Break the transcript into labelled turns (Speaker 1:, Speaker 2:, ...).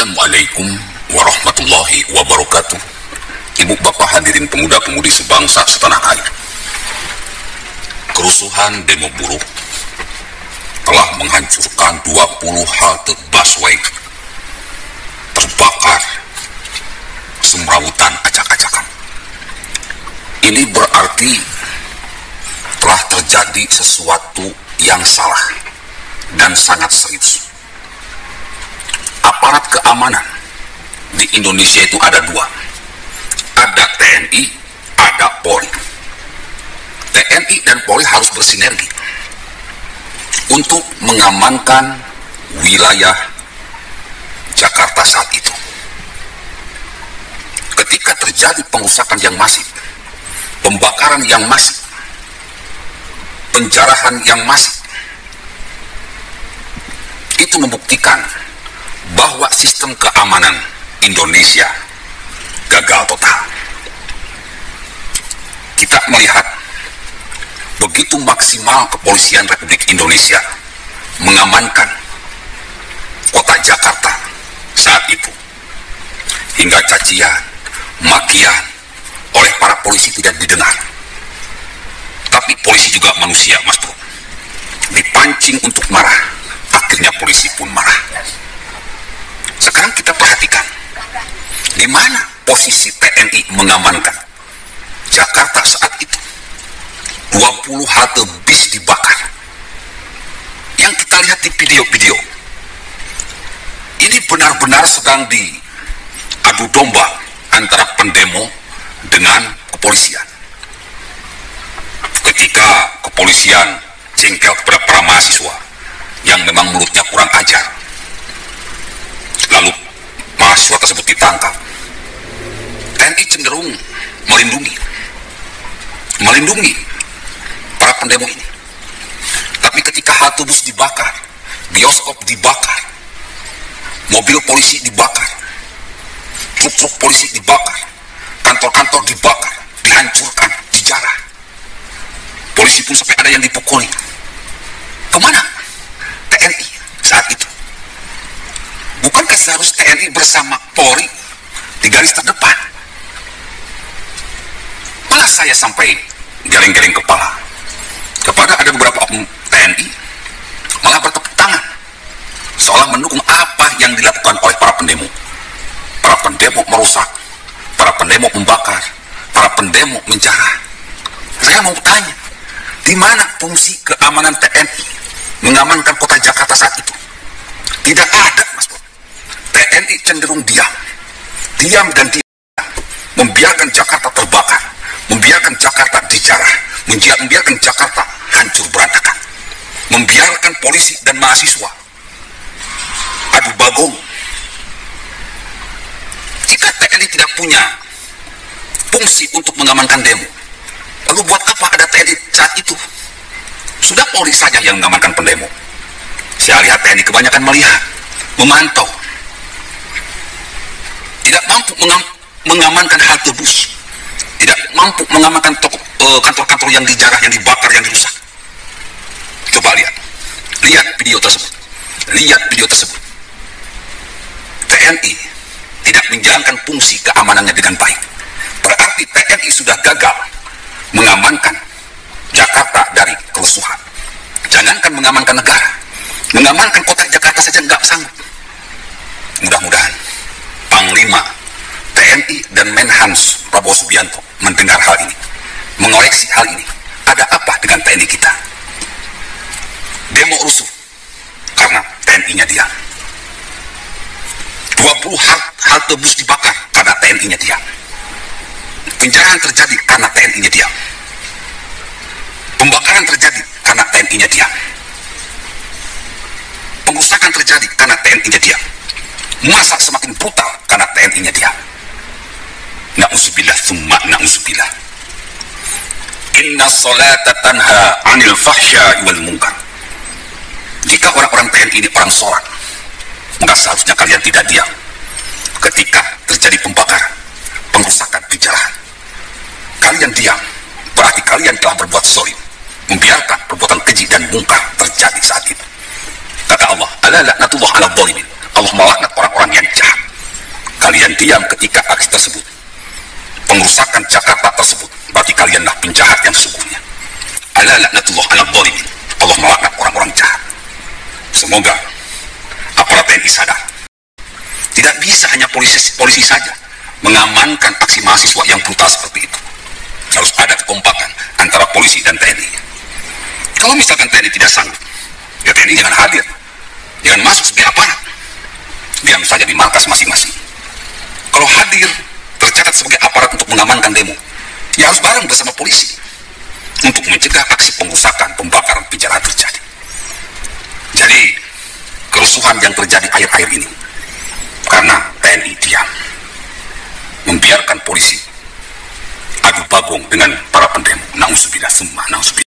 Speaker 1: Assalamualaikum warahmatullahi wabarakatuh. Ibu bapak hadirin pemuda-pemudi sebangsa setanah air. Kerusuhan demo buruh telah menghancurkan 20 halte busway, terbakar, semrawutan acak-acakan. Ini berarti telah terjadi sesuatu yang salah dan sangat serius. Aparat keamanan di Indonesia itu ada dua. Ada TNI, ada Polri. TNI dan Polri harus bersinergi untuk mengamankan wilayah Jakarta saat itu. Ketika terjadi pengerusakan yang masif, pembakaran yang masif, penjarahan yang masif, itu membuktikan bahwa sistem keamanan Indonesia gagal total. Kita melihat begitu maksimal kepolisian Republik Indonesia mengamankan kota Jakarta saat itu, hingga cacian, makian oleh para polisi tidak didengar. Tapi polisi juga manusia, Mas Bro. Dipancing untuk marah, akhirnya polisi pun marah. Sekarang kita perhatikan di mana posisi TNI mengamankan Jakarta saat itu. 20 halte bis dibakar. Yang kita lihat di video-video, ini benar-benar sedang diadu domba antara pendemo dengan kepolisian. Ketika kepolisian jengkel kepada para mahasiswa yang memang mulutnya kurang ajar, lalu mahasiswa tersebut ditangkap, TNI cenderung melindungi para pendemo ini. Tapi ketika halte bus dibakar, bioskop dibakar, mobil polisi dibakar, truk-truk polisi dibakar, kantor-kantor dibakar, dihancurkan, dijarah, polisi pun sampai ada yang dipukuli. Kemana TNI saat itu? Bukankah seharusnya TNI bersama Polri di garis terdepan? Malah saya sampai geleng-geleng kepala kepada ada beberapa oknum TNI malah bertepuk tangan seolah mendukung apa yang dilakukan oleh para pendemo. Para pendemo merusak, para pendemo membakar, para pendemo menjarah. Saya mau tanya, di mana fungsi keamanan TNI mengamankan kota Jakarta saat itu? Tidak ada, Mas Bro. TNI cenderung diam dan diam, membiarkan Jakarta terbakar, membiarkan Jakarta dijarah, membiarkan Jakarta hancur berantakan, membiarkan polisi dan mahasiswa adu bagong. Jika TNI tidak punya fungsi untuk mengamankan demo, lalu buat apa ada TNI saat itu? Sudah Polri saja yang mengamankan pendemo. Saya lihat TNI kebanyakan melihat, memantau, tidak mampu mengamankan halte bus, tidak mampu mengamankan kantor-kantor yang dijarah, yang dibakar, yang dirusak. Coba lihat video tersebut, TNI tidak menjalankan fungsi keamanannya dengan baik. Berarti TNI sudah gagal mengamankan Jakarta dari kerusuhan. Jangankan mengamankan negara, mengamankan kota Jakarta saja nggak sanggup. Mudah-mudahan Panglima TNI dan Menhans Prabowo Subianto mendengar hal ini, mengoreksi hal ini. Ada apa dengan TNI kita? Demo rusuh karena TNI-nya diam. 20 halte bus dibakar karena TNI-nya diam. Penjarahan terjadi karena TNI-nya diam. Pembakaran terjadi karena TNI-nya diam. Pengerusakan terjadi karena TNI-nya diam. Masa semakin brutal karena TNI-nya diam. Na'udzubillah tsumma na'udzubillah. Inna sholata tanha 'anil fahsya'i wal munkar. Jika orang-orang TNI ini orang sholat, maka seharusnya kalian tidak diam ketika terjadi pembakaran, pengerusakan, penjarahan. Kalian diam, berarti kalian telah berbuat zalim, membiarkan perbuatan keji dan mungkar terjadi saat itu. Kata Allah, ala la'natullah ala dhalimin. Allah melaknat orang-orang yang jahat. kalian diam ketika aksi tersebut, pengerusakan Jakarta tersebut, berarti kalianlah penjahat yang sesungguhnya. Ala laknatullah ala dhalimin. Allah melaknat orang-orang jahat. Semoga aparat TNI sadar. Tidak bisa hanya polisi saja mengamankan aksi mahasiswa yang brutal seperti itu. Harus ada kekompakan antara polisi dan TNI. Kalau misalkan TNI tidak sanggup, ya TNI jangan hadir, jangan masuk sebagai aparat, diam saja di markas masing-masing. Kalau hadir tercatat sebagai aparat untuk mengamankan demo, ya harus bareng bersama polisi untuk mencegah aksi pengerusakan, pembakaran, penjarahan terjadi. Jadi kerusuhan yang terjadi akhir-akhir ini karena TNI diam, membiarkan polisi adu bagong dengan para pendemo. Nauzubillah, summa nauzubillah.